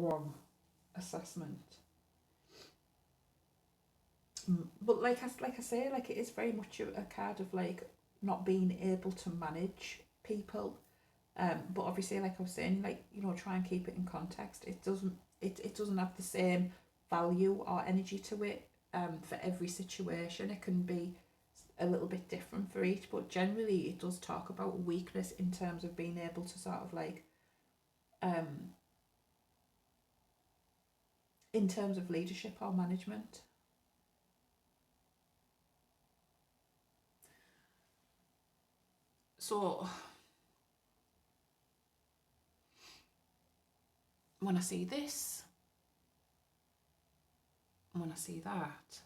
wrong assessment. But like I say, like it is very much a card of like not being able to manage people. But obviously, like I was saying, like, you know, try and keep it in context. It doesn't have the same value or energy to it for every situation. It can be a little bit different for each, but generally it does talk about weakness in terms of being able to sort of like in terms of leadership or management. So when I see this, when I see that,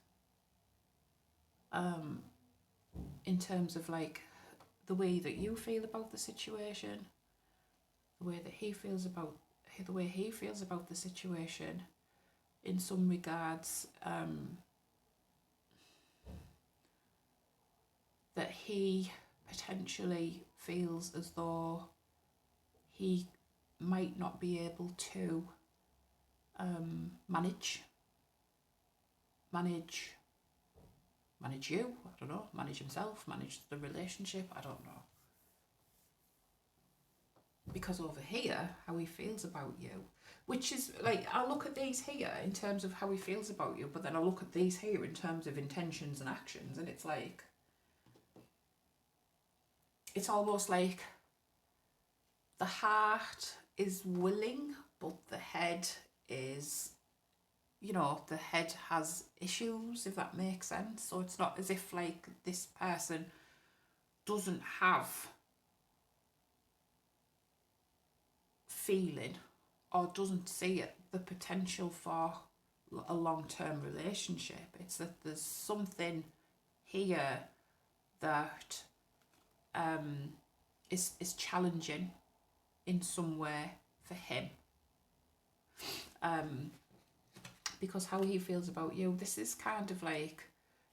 in terms of like the way that you feel about the situation, the way that he feels about the situation, in some regards, that he potentially feels as though he might not be able to manage you, I don't know, manage himself, manage the relationship, I don't know. Because over here, how he feels about you, which is like, I look at these here in terms of how he feels about you, but then I look at these here in terms of intentions and actions, and it's like, it's almost like the heart is willing, but the head is, you know, the head has issues, if that makes sense. So it's not as if like this person doesn't have feeling or doesn't see it, the potential for a long-term relationship. It's that there's something here that is challenging in some way for him. Because how he feels about you, this is kind of like,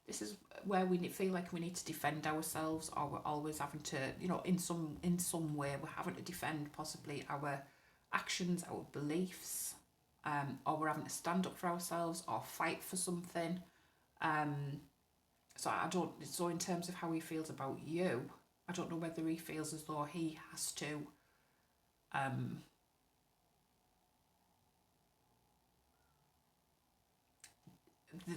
this is where we feel like we need to defend ourselves, or we're always having to, you know, in some way we're having to defend possibly our actions, our beliefs, or we're having to stand up for ourselves or fight for something. So in terms of how he feels about you, I don't know whether he feels as though he has to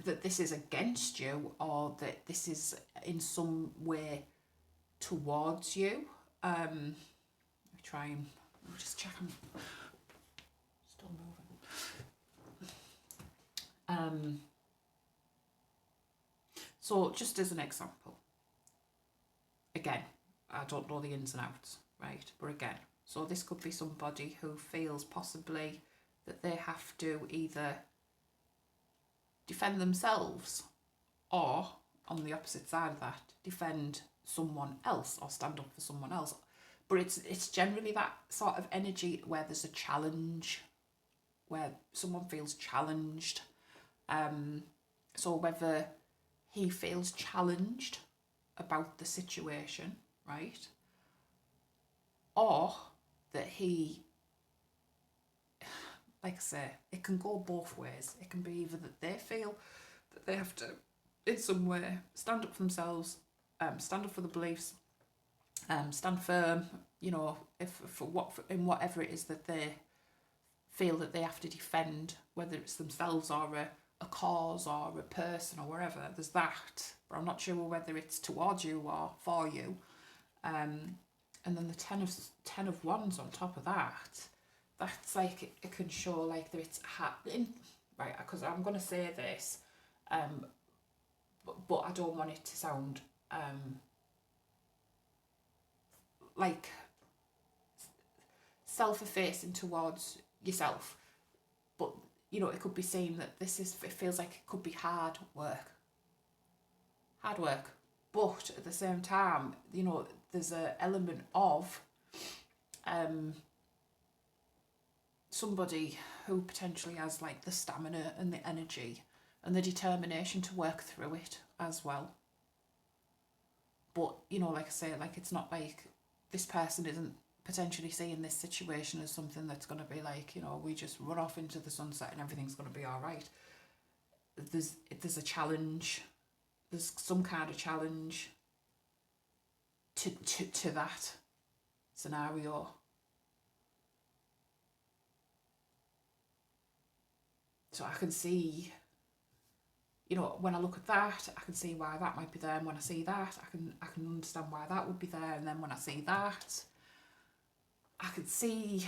that this is against you, or that this is in some way towards you. Let me try and just check. I'm still moving. So just as an example, again, I don't know the ins and outs, right? But again, so this could be somebody who feels possibly that they have to either defend themselves, or on the opposite side of that, defend someone else or stand up for someone else. But it's generally that sort of energy where there's a challenge, where someone feels challenged. So whether he feels challenged about the situation, right? Or that he, like I say, it can go both ways. It can be either that they feel that they have to, in some way, stand up for themselves, stand up for the beliefs, stand firm, you know, in whatever it is that they feel that they have to defend, whether it's themselves or a cause or a person or wherever. There's that, but I'm not sure whether it's towards you or for you. And then the ten of wands on top of that. That's like, it can show like that it's happening, right? Because I'm gonna say this, but I don't want it to sound like self-effacing towards yourself. But you know, it could be seen that it feels like it could be hard work. But at the same time, you know, there's an element of somebody who potentially has like the stamina and the energy and the determination to work through it as well. But, you know, like I say, like it's not like this person isn't potentially seeing this situation as something that's going to be like, you know, we just run off into the sunset and everything's going to be all right. There's a challenge. There's some kind of challenge to that scenario. So I can see, you know, when I look at that, I can see why that might be there, and when I see that, I can understand why that would be there, and then when I see that, I can see,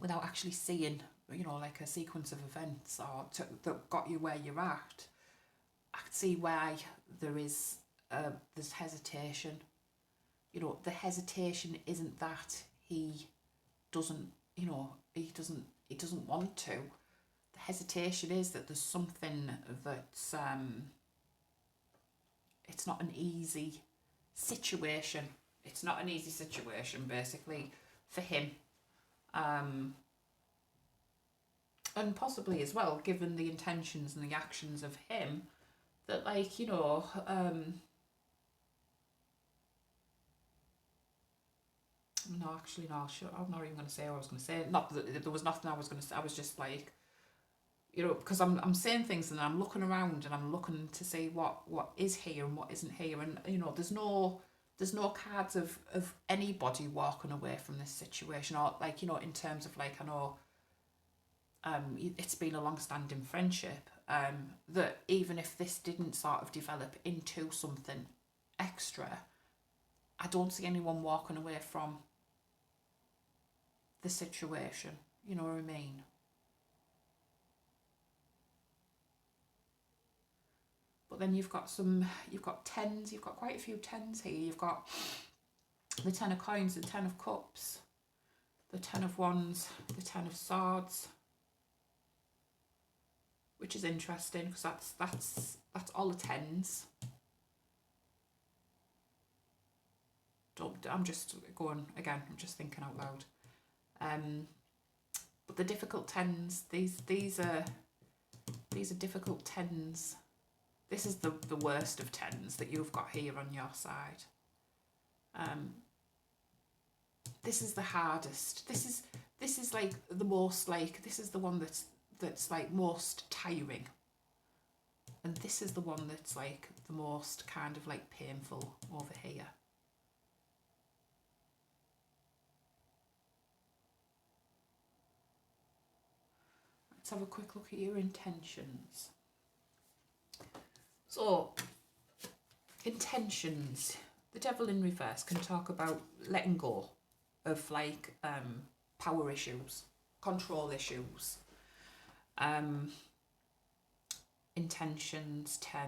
without actually seeing, you know, like a sequence of events or that got you where you're at, I can see why there's hesitation. You know, the hesitation isn't that he doesn't, you know, he doesn't want to. The hesitation is that there's something that's it's not an easy situation. It's not an easy situation, basically, for him. And possibly as well, given the intentions and the actions of him, that, like, you know, no, actually, no, sure, I'm not even going to say what I was going to say. Not that there was nothing I was going to say. I was just like, you know, because I'm saying things and I'm looking around and I'm looking to see what is here and what isn't here, and, you know, there's no cards of anybody walking away from this situation, or, like, you know, in terms of, like, I know it's been a long-standing friendship, that even if this didn't sort of develop into something extra, I don't see anyone walking away from the situation, you know what I mean? But then you've got tens, you've got quite a few tens here. You've got the 10 of coins, the 10 of cups, the 10 of wands, the 10 of swords, which is interesting because that's all the tens. I'm just going again. I'm just thinking out loud. But the difficult tens. These are difficult tens. This is the worst of tens that you've got here on your side. This is the hardest. This is like the most, like, this is the one that's like most tiring. And this is the one that's like the most kind of like painful over here. Let's have a quick look at your intentions. So, intentions. The Devil in reverse can talk about letting go of, like, power issues, control issues. Intentions 10.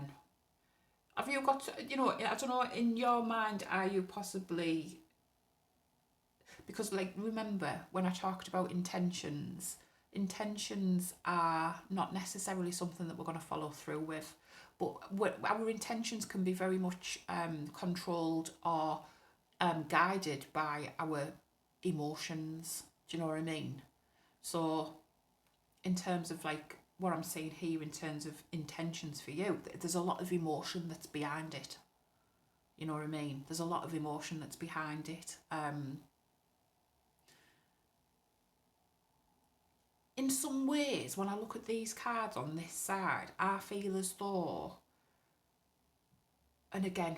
Have you got, you know, I don't know, in your mind, are you possibly, because, like, remember when I talked about intentions are not necessarily something that we're going to follow through with, but our intentions can be very much controlled or guided by our emotions. Do you know what I mean? So in terms of, like, what I'm saying here in terms of intentions for you, there's a lot of emotion that's behind it. You know what I mean? There's a lot of emotion that's behind it. In some ways, when I look at these cards on this side, I feel as though, and again,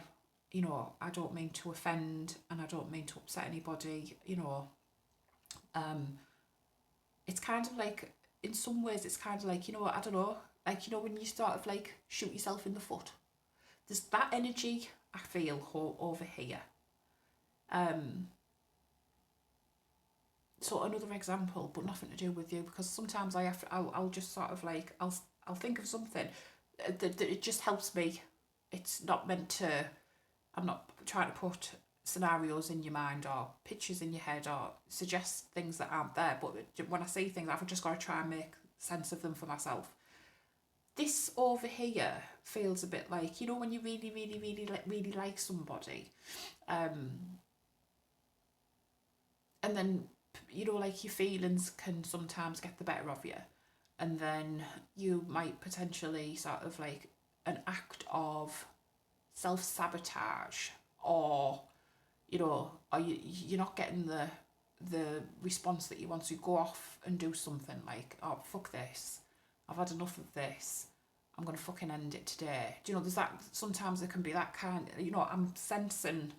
you know, I don't mean to offend and I don't mean to upset anybody, you know, it's kind of like, in some ways, it's kind of like, you know, I don't know, like, you know, when you sort of like shoot yourself in the foot, there's that energy I feel over here. So another example, but nothing to do with you, because sometimes I'll just sort of like, I'll think of something that it just helps me. It's not meant to, I'm not trying to put scenarios in your mind or pictures in your head or suggest things that aren't there, but when I see things, I've just got to try and make sense of them for myself. This over here feels a bit like, you know, when you really like somebody, and then, you know, like, your feelings can sometimes get the better of you, and then you might potentially sort of like an act of self-sabotage or you know, or you're not getting the response that you want, so you go off and do something like, oh, fuck this, I've had enough of this, I'm going to fucking end it today. Do you know, there's that, sometimes there can be that kind, you know, I'm sensing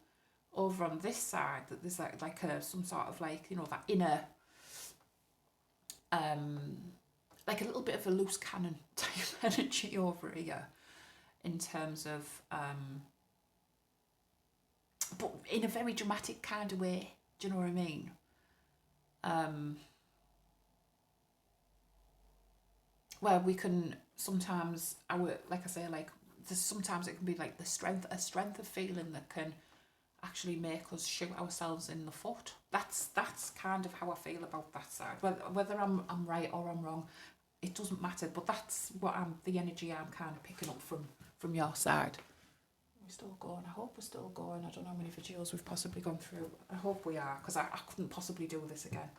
over on this side that there's like a, some sort of like, you know, that inner, like a little bit of a loose cannon type energy over here in terms of, but in a very dramatic kind of way. Do you know what I mean? Where we can sometimes, like I say, like there's sometimes it can be like a strength of feeling that can actually make us shoot ourselves in the foot. That's kind of how I feel about that side. Whether I'm right or I'm wrong, it doesn't matter. But that's what the energy I'm kind of picking up from your side. We're still going. I hope we're still going. I don't know how many videos we've possibly gone through. I hope we are, because I couldn't possibly do this again.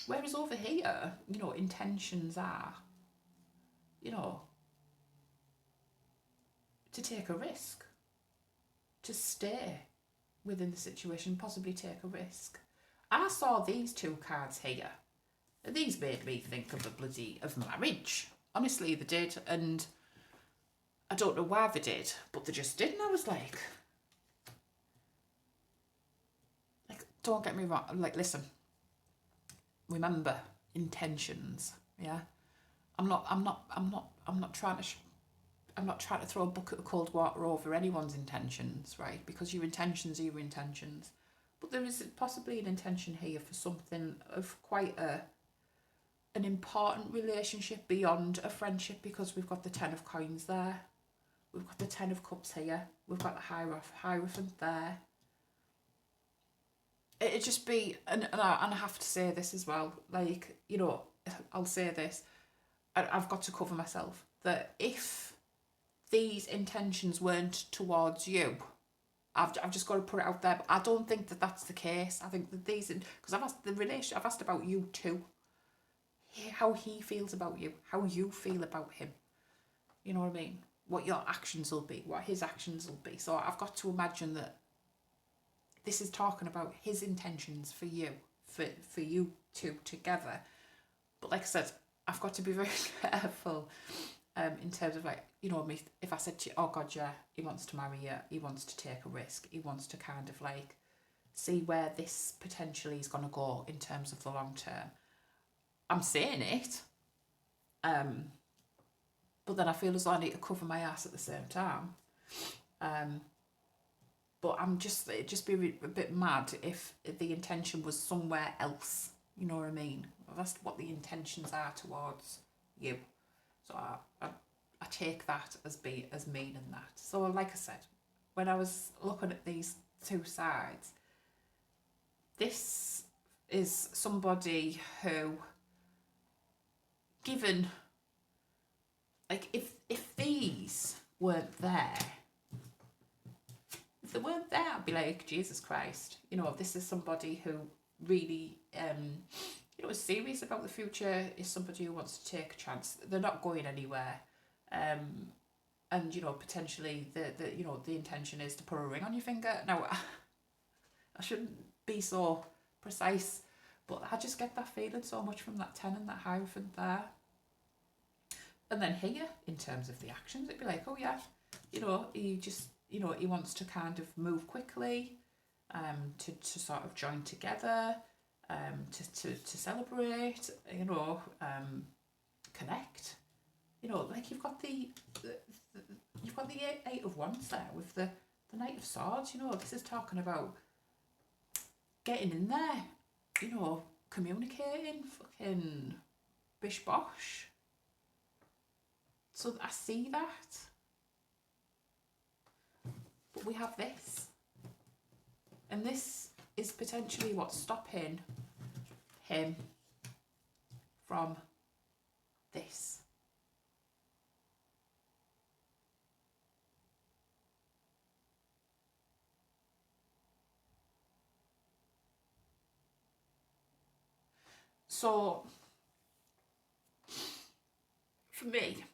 Whereas over here, you know, intentions are, you know, to take a risk, to stay within the situation, possibly take a risk. I saw these two cards here. These made me think of marriage. Honestly, they did, and I don't know why they did, but they just did, and I was like, don't get me wrong. Like, listen, remember intentions. Yeah, I'm not trying to. I'm not trying to throw a bucket of cold water over anyone's intentions, right? Because your intentions are your intentions. But there is possibly an intention here for something of quite an important relationship beyond a friendship, because we've got the 10 of coins there. We've got the 10 of cups here. We've got the Hierophant there. It'd just be, and I have to say this as well, like, you know, I'll say this, I've got to cover myself, that if these intentions weren't towards you, I've just got to put it out there. But I don't think that that's the case. I think that these, because I've asked about you too, how he feels about you, how you feel about him. You know what I mean? What your actions will be, what his actions will be. So I've got to imagine that this is talking about his intentions for you, for you two together. But like I said, I've got to be very careful in terms of, like, you know, me, if I said to you, oh God, yeah, he wants to marry you, he wants to take a risk, he wants to kind of like see where this potentially is going to go in terms of the long term. I'm saying it, but then I feel as though I need to cover my ass at the same time. But it'd just be a bit mad if the intention was somewhere else. You know what I mean? That's what the intentions are towards you. So I take that as meaning that. So like I said, when I was looking at these two sides, this is somebody who, given, like, if these weren't there, if they weren't there, I'd be like, Jesus Christ, you know, this is somebody who really, you know, is serious about the future, is somebody who wants to take a chance. They're not going anywhere. And, you know, potentially the intention is to put a ring on your finger. Now, I shouldn't be so precise, but I just get that feeling so much from that 10 and that Hierophant there. And then here, in terms of the actions, it'd be like, oh yeah, you know, he just, you know, he wants to kind of move quickly, to sort of join together, to celebrate, you know, connect. You know, like you've got the Eight of Wands there with the Knight of Swords. You know, this is talking about getting in there, you know, communicating, fucking bish bosh. So I see that. But we have this. And this is potentially what's stopping him from this. So, for me,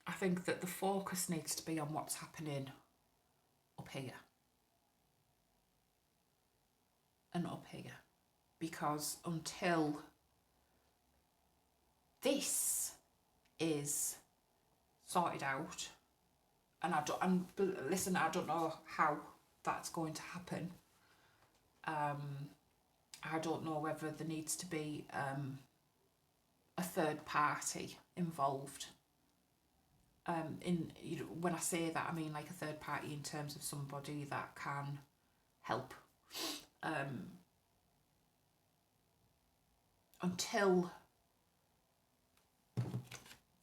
I think that the focus needs to be on what's happening up here and up here, because until this is sorted out, and listen, I don't know how that's going to happen. I don't know whether there needs to be a third party involved. When I say that, I mean like a third party in terms of somebody that can help. Until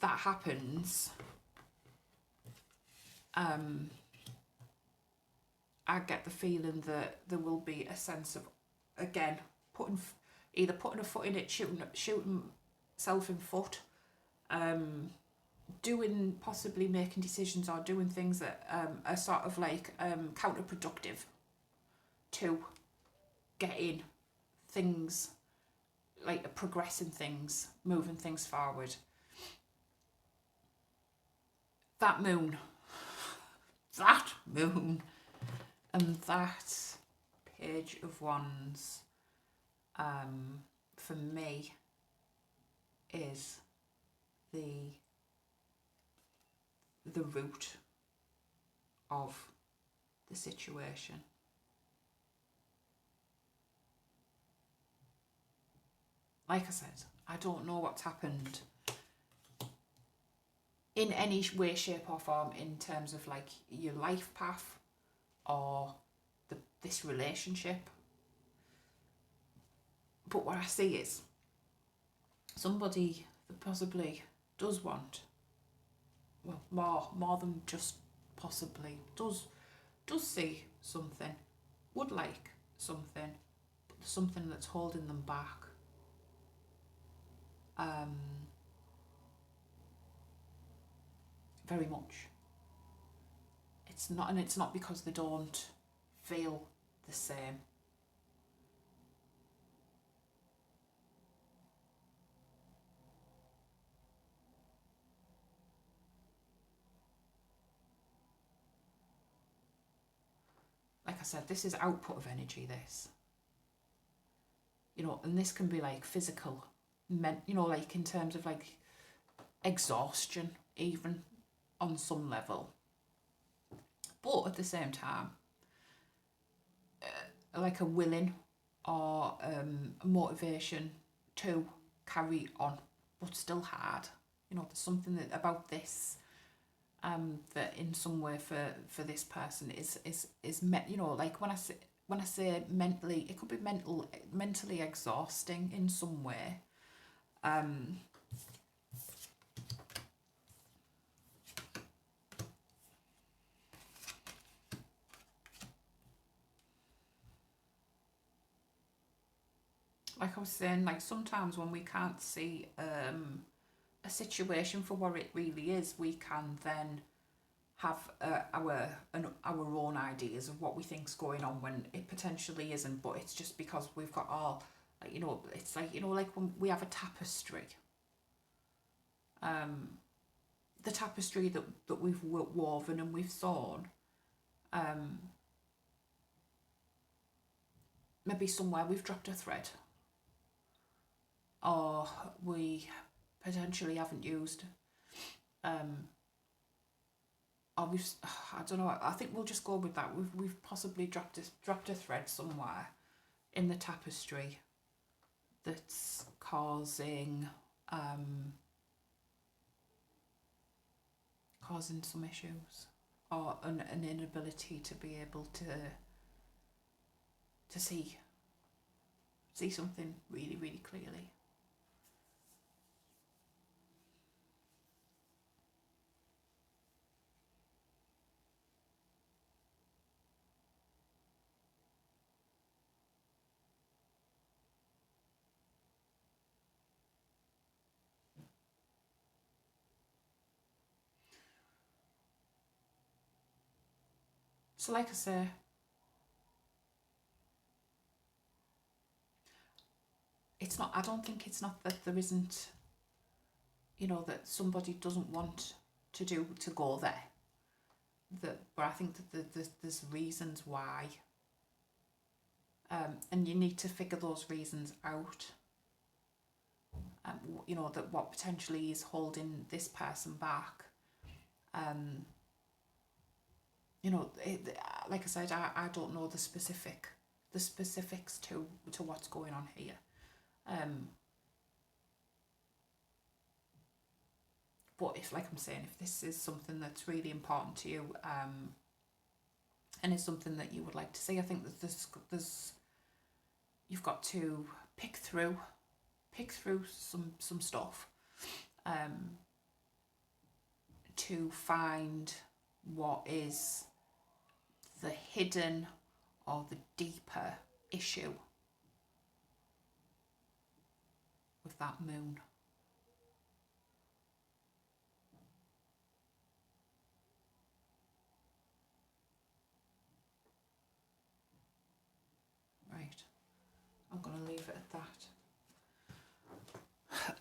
that happens, I get the feeling that there will be a sense of, again, either putting a foot in it, shooting self in foot, possibly making decisions or doing things that are sort of like counterproductive to getting things, like progressing things, moving things forward. That moon, and that Page of Wands, for me, is the root of the situation. Like I said, I don't know what's happened in any way, shape or form in terms of like your life path or this relationship. But what I see is somebody that possibly does want, well, more than just possibly, does see something, would like something, but something that's holding them back. Very much. It's not because they don't feel the same. Like I said, this is output of energy, this. And this can be like physical, like in terms of like exhaustion, even on some level. But at the same time, like a willing or motivation to carry on, but still hard. There's something about this that in some way for this person is like when I say mentally, it could be mentally exhausting in some way. Like I was saying, like sometimes when we can't see a situation for what it really is, we can then have our own ideas of what we think's going on when it potentially isn't. But it's just because we've got all, it's like like when we have a tapestry. The tapestry that we've woven and we've sewn. Maybe somewhere we've dropped a thread, or we potentially haven't used, or I don't know, I think we'll just go with that. We've possibly dropped a thread somewhere in the tapestry that's causing some issues, or an inability to be able to see something really, really clearly. So like I say, I don't think it's not that there isn't, that somebody doesn't want to go there. but I think that there's reasons why, and you need to figure those reasons out. You know, that what potentially is holding this person back. You know, like I said, I don't know the specifics to what's going on here. But if, like I'm saying, if this is something that's really important to you, and is something that you would like to see, I think that there's you've got to pick through some stuff, to find what is the hidden or the deeper issue with that moon. Right, I'm going to leave it at that.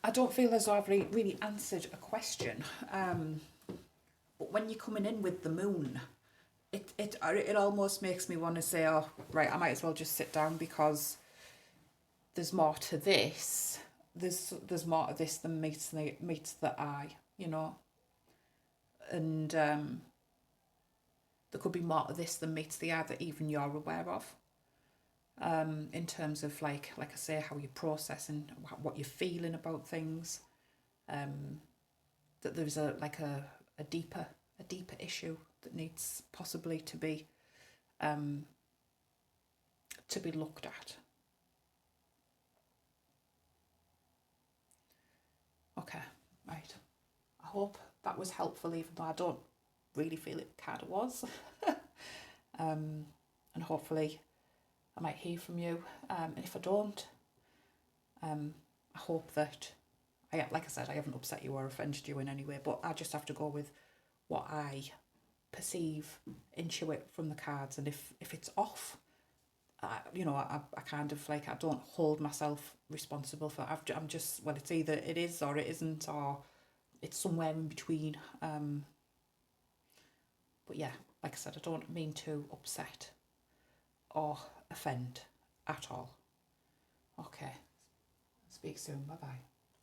I don't feel as though I've really answered a question, but when you're coming in with the moon, it almost makes me want to say, oh right, I might as well just sit down, because there's more to this. There's more to this than meets the eye, you know, and there could be more to this than meets the eye that even you're aware of. In terms of like I say, how you're processing, what you're feeling about things, that there's a deeper issue that needs possibly to be looked at. Okay, right. I hope that was helpful, even though I don't really feel it kind of was. And hopefully I might hear from you. And if I don't, I hope that, like I said, I haven't upset you or offended you in any way, but I just have to go with what I perceive, intuit from the cards. And if it's off, you know, I kind of like, I don't hold myself responsible for it. I'm just, well, it's either it is or it isn't, or it's somewhere in between. But yeah, like I said, I don't mean to upset or offend at all. Okay, speak soon, bye bye.